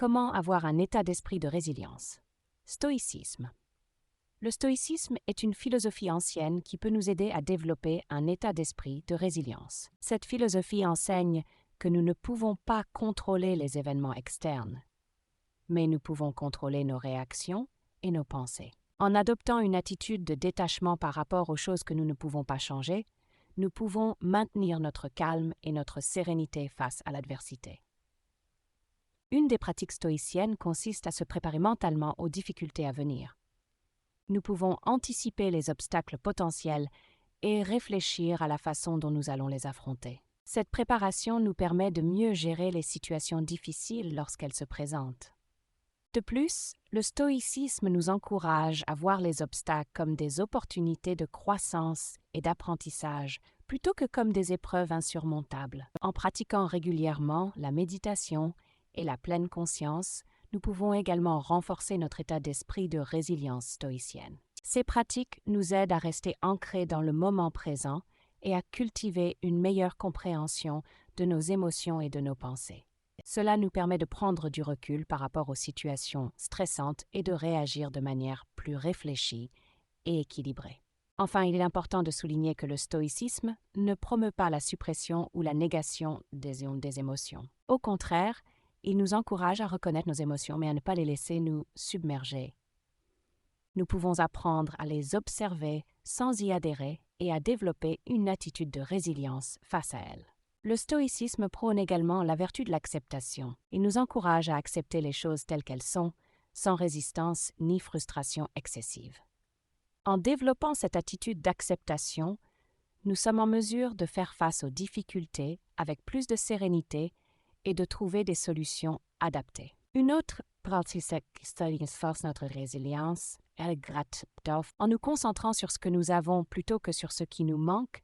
Comment avoir un état d'esprit de résilience? Stoïcisme. Le stoïcisme est une philosophie ancienne qui peut nous aider à développer un état d'esprit de résilience. Cette philosophie enseigne que nous ne pouvons pas contrôler les événements externes, mais nous pouvons contrôler nos réactions et nos pensées. En adoptant une attitude de détachement par rapport aux choses que nous ne pouvons pas changer, nous pouvons maintenir notre calme et notre sérénité face à l'adversité. Une des pratiques stoïciennes consiste à se préparer mentalement aux difficultés à venir. Nous pouvons anticiper les obstacles potentiels et réfléchir à la façon dont nous allons les affronter. Cette préparation nous permet de mieux gérer les situations difficiles lorsqu'elles se présentent. De plus, le stoïcisme nous encourage à voir les obstacles comme des opportunités de croissance et d'apprentissage plutôt que comme des épreuves insurmontables. En pratiquant régulièrement la méditation et la pleine conscience, nous pouvons également renforcer notre état d'esprit de résilience stoïcienne. Ces pratiques nous aident à rester ancrés dans le moment présent et à cultiver une meilleure compréhension de nos émotions et de nos pensées. Cela nous permet de prendre du recul par rapport aux situations stressantes et de réagir de manière plus réfléchie et équilibrée. Enfin, il est important de souligner que le stoïcisme ne promeut pas la suppression ou la négation des émotions. Au contraire, il nous encourage à reconnaître nos émotions, mais à ne pas les laisser nous submerger. Nous pouvons apprendre à les observer sans y adhérer et à développer une attitude de résilience face à elles. Le stoïcisme prône également la vertu de l'acceptation. Il nous encourage à accepter les choses telles qu'elles sont, sans résistance ni frustration excessive. En développant cette attitude d'acceptation, nous sommes en mesure de faire face aux difficultés avec plus de sérénité et de trouver des solutions adaptées. Une autre pratique qui force notre résilience est le gratitude. En nous concentrant sur ce que nous avons plutôt que sur ce qui nous manque,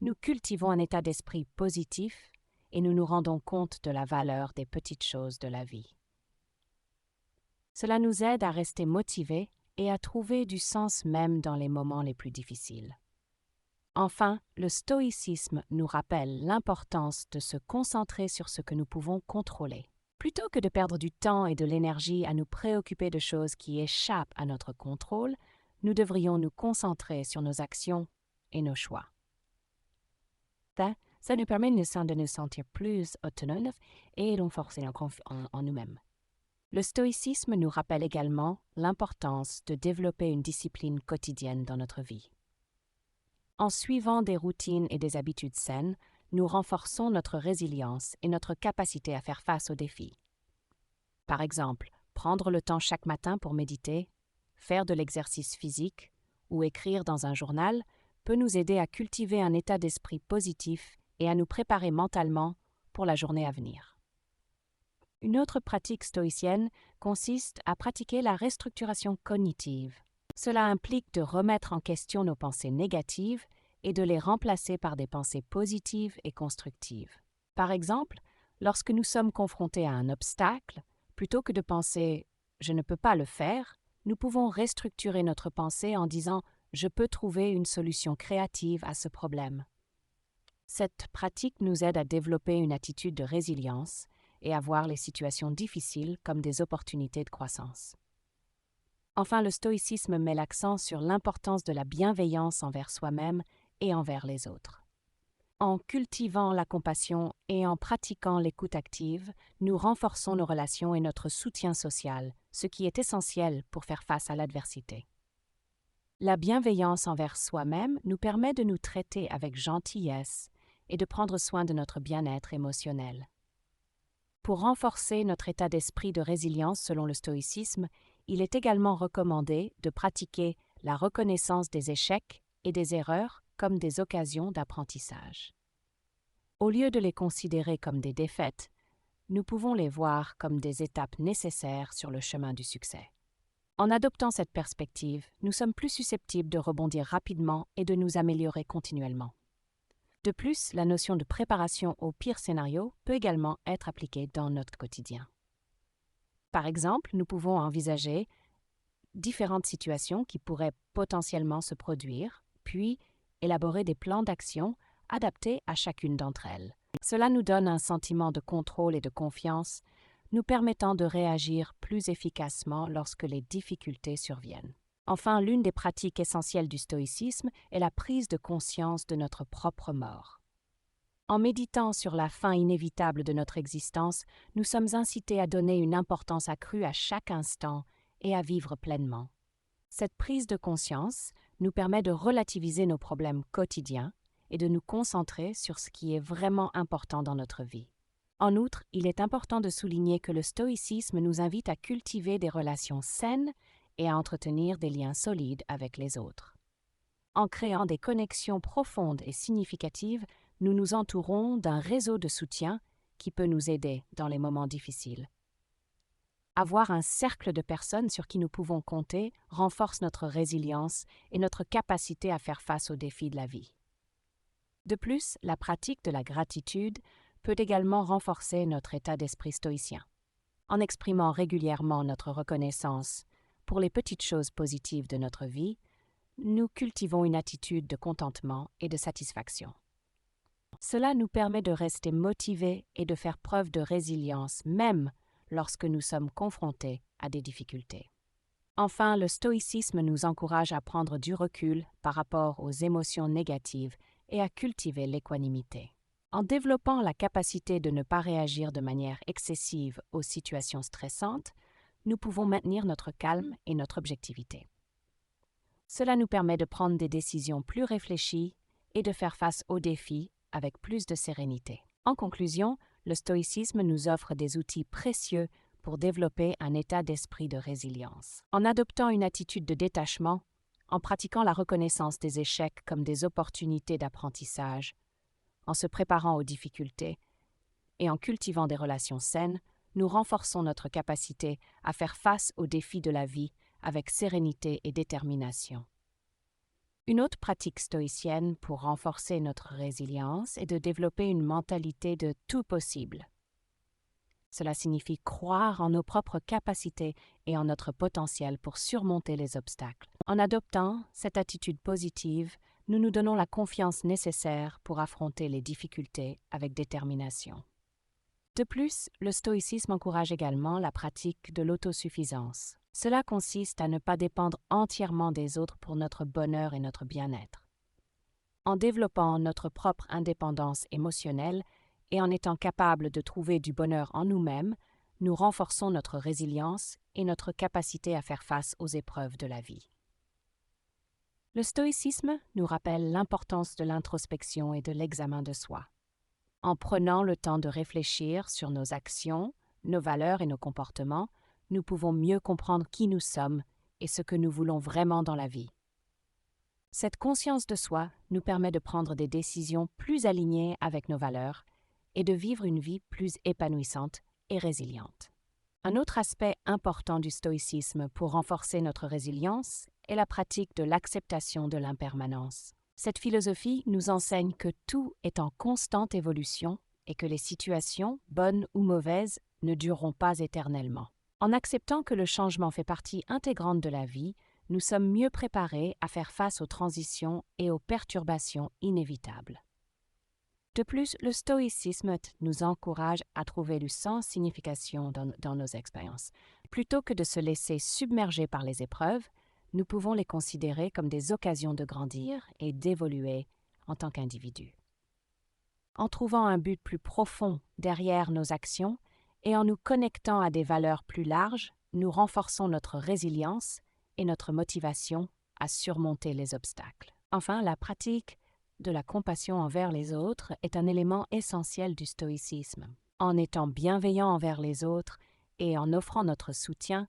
nous cultivons un état d'esprit positif et nous nous rendons compte de la valeur des petites choses de la vie. Cela nous aide à rester motivés et à trouver du sens même dans les moments les plus difficiles. Enfin, le stoïcisme nous rappelle l'importance de se concentrer sur ce que nous pouvons contrôler. Plutôt que de perdre du temps et de l'énergie à nous préoccuper de choses qui échappent à notre contrôle, nous devrions nous concentrer sur nos actions et nos choix. Ça nous permet de nous sentir plus autonomes et renforcer en nous-mêmes. Le stoïcisme nous rappelle également l'importance de développer une discipline quotidienne dans notre vie. En suivant des routines et des habitudes saines, nous renforçons notre résilience et notre capacité à faire face aux défis. Par exemple, prendre le temps chaque matin pour méditer, faire de l'exercice physique ou écrire dans un journal peut nous aider à cultiver un état d'esprit positif et à nous préparer mentalement pour la journée à venir. Une autre pratique stoïcienne consiste à pratiquer la restructuration cognitive. Cela implique de remettre en question nos pensées négatives et de les remplacer par des pensées positives et constructives. Par exemple, lorsque nous sommes confrontés à un obstacle, plutôt que de penser « je ne peux pas le faire », nous pouvons restructurer notre pensée en disant « je peux trouver une solution créative à ce problème ». Cette pratique nous aide à développer une attitude de résilience et à voir les situations difficiles comme des opportunités de croissance. Enfin, le stoïcisme met l'accent sur l'importance de la bienveillance envers soi-même et envers les autres. En cultivant la compassion et en pratiquant l'écoute active, nous renforçons nos relations et notre soutien social, ce qui est essentiel pour faire face à l'adversité. La bienveillance envers soi-même nous permet de nous traiter avec gentillesse et de prendre soin de notre bien-être émotionnel. Pour renforcer notre état d'esprit de résilience selon le stoïcisme, il est également recommandé de pratiquer la reconnaissance des échecs et des erreurs comme des occasions d'apprentissage. Au lieu de les considérer comme des défaites, nous pouvons les voir comme des étapes nécessaires sur le chemin du succès. En adoptant cette perspective, nous sommes plus susceptibles de rebondir rapidement et de nous améliorer continuellement. De plus, la notion de préparation au pire scénario peut également être appliquée dans notre quotidien. Par exemple, nous pouvons envisager différentes situations qui pourraient potentiellement se produire, puis élaborer des plans d'action adaptés à chacune d'entre elles. Cela nous donne un sentiment de contrôle et de confiance, nous permettant de réagir plus efficacement lorsque les difficultés surviennent. Enfin, l'une des pratiques essentielles du stoïcisme est la prise de conscience de notre propre mort. En méditant sur la fin inévitable de notre existence, nous sommes incités à donner une importance accrue à chaque instant et à vivre pleinement. Cette prise de conscience nous permet de relativiser nos problèmes quotidiens et de nous concentrer sur ce qui est vraiment important dans notre vie. En outre, il est important de souligner que le stoïcisme nous invite à cultiver des relations saines et à entretenir des liens solides avec les autres. En créant des connexions profondes et significatives, nous nous entourons d'un réseau de soutien qui peut nous aider dans les moments difficiles. Avoir un cercle de personnes sur qui nous pouvons compter renforce notre résilience et notre capacité à faire face aux défis de la vie. De plus, la pratique de la gratitude peut également renforcer notre état d'esprit stoïcien. En exprimant régulièrement notre reconnaissance pour les petites choses positives de notre vie, nous cultivons une attitude de contentement et de satisfaction. Cela nous permet de rester motivés et de faire preuve de résilience, même lorsque nous sommes confrontés à des difficultés. Enfin, le stoïcisme nous encourage à prendre du recul par rapport aux émotions négatives et à cultiver l'équanimité. En développant la capacité de ne pas réagir de manière excessive aux situations stressantes, nous pouvons maintenir notre calme et notre objectivité. Cela nous permet de prendre des décisions plus réfléchies et de faire face aux défis avec plus de sérénité. En conclusion, le stoïcisme nous offre des outils précieux pour développer un état d'esprit de résilience. En adoptant une attitude de détachement, en pratiquant la reconnaissance des échecs comme des opportunités d'apprentissage, en se préparant aux difficultés et en cultivant des relations saines, nous renforçons notre capacité à faire face aux défis de la vie avec sérénité et détermination. Une autre pratique stoïcienne pour renforcer notre résilience est de développer une mentalité de tout possible. Cela signifie croire en nos propres capacités et en notre potentiel pour surmonter les obstacles. En adoptant cette attitude positive, nous nous donnons la confiance nécessaire pour affronter les difficultés avec détermination. De plus, le stoïcisme encourage également la pratique de l'autosuffisance. Cela consiste à ne pas dépendre entièrement des autres pour notre bonheur et notre bien-être. En développant notre propre indépendance émotionnelle et en étant capables de trouver du bonheur en nous-mêmes, nous renforçons notre résilience et notre capacité à faire face aux épreuves de la vie. Le stoïcisme nous rappelle l'importance de l'introspection et de l'examen de soi. En prenant le temps de réfléchir sur nos actions, nos valeurs et nos comportements, nous pouvons mieux comprendre qui nous sommes et ce que nous voulons vraiment dans la vie. Cette conscience de soi nous permet de prendre des décisions plus alignées avec nos valeurs et de vivre une vie plus épanouissante et résiliente. Un autre aspect important du stoïcisme pour renforcer notre résilience est la pratique de l'acceptation de l'impermanence. Cette philosophie nous enseigne que tout est en constante évolution et que les situations, bonnes ou mauvaises, ne dureront pas éternellement. En acceptant que le changement fait partie intégrante de la vie, nous sommes mieux préparés à faire face aux transitions et aux perturbations inévitables. De plus, le stoïcisme nous encourage à trouver du sens signification dans nos expériences. Plutôt que de se laisser submerger par les épreuves, nous pouvons les considérer comme des occasions de grandir et d'évoluer en tant qu'individus. En trouvant un but plus profond derrière nos actions et en nous connectant à des valeurs plus larges, nous renforçons notre résilience et notre motivation à surmonter les obstacles. Enfin, la pratique de la compassion envers les autres est un élément essentiel du stoïcisme. En étant bienveillants envers les autres et en offrant notre soutien,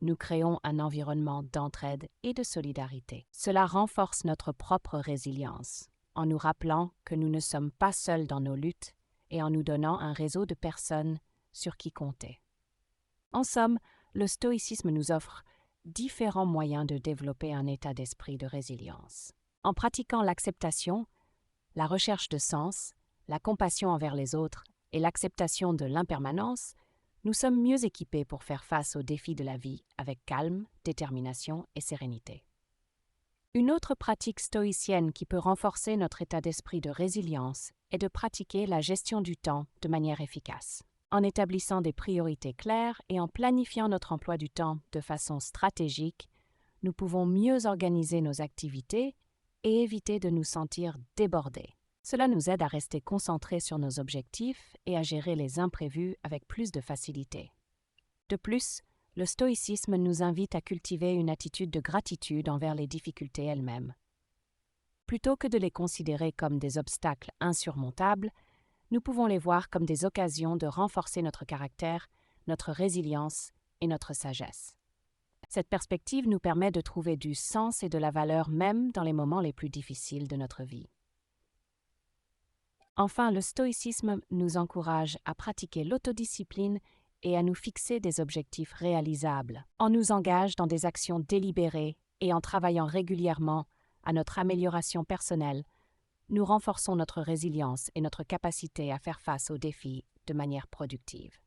nous créons un environnement d'entraide et de solidarité. Cela renforce notre propre résilience, en nous rappelant que nous ne sommes pas seuls dans nos luttes et en nous donnant un réseau de personnes sur qui compter. En somme, le stoïcisme nous offre différents moyens de développer un état d'esprit de résilience. En pratiquant l'acceptation, la recherche de sens, la compassion envers les autres et l'acceptation de l'impermanence, nous sommes mieux équipés pour faire face aux défis de la vie avec calme, détermination et sérénité. Une autre pratique stoïcienne qui peut renforcer notre état d'esprit de résilience est de pratiquer la gestion du temps de manière efficace. En établissant des priorités claires et en planifiant notre emploi du temps de façon stratégique, nous pouvons mieux organiser nos activités et éviter de nous sentir débordés. Cela nous aide à rester concentrés sur nos objectifs et à gérer les imprévus avec plus de facilité. De plus, le stoïcisme nous invite à cultiver une attitude de gratitude envers les difficultés elles-mêmes. Plutôt que de les considérer comme des obstacles insurmontables, nous pouvons les voir comme des occasions de renforcer notre caractère, notre résilience et notre sagesse. Cette perspective nous permet de trouver du sens et de la valeur même dans les moments les plus difficiles de notre vie. Enfin, le stoïcisme nous encourage à pratiquer l'autodiscipline et à nous fixer des objectifs réalisables. On nous engage dans des actions délibérées et en travaillant régulièrement à notre amélioration personnelle, nous renforçons notre résilience et notre capacité à faire face aux défis de manière productive.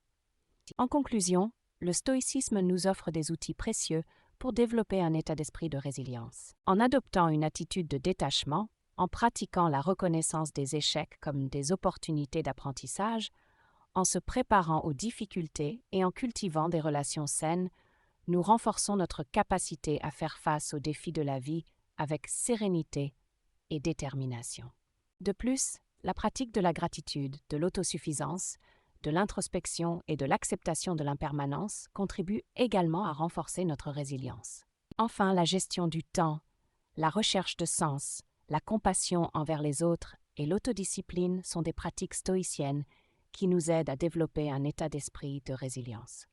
En conclusion, le stoïcisme nous offre des outils précieux pour développer un état d'esprit de résilience. En adoptant une attitude de détachement, en pratiquant la reconnaissance des échecs comme des opportunités d'apprentissage, en se préparant aux difficultés et en cultivant des relations saines, nous renforçons notre capacité à faire face aux défis de la vie avec sérénité et détermination. De plus, la pratique de la gratitude, de l'autosuffisance, de l'introspection et de l'acceptation de l'impermanence contribue également à renforcer notre résilience. Enfin, la gestion du temps, la recherche de sens, la compassion envers les autres et l'autodiscipline sont des pratiques stoïciennes qui nous aident à développer un état d'esprit de résilience.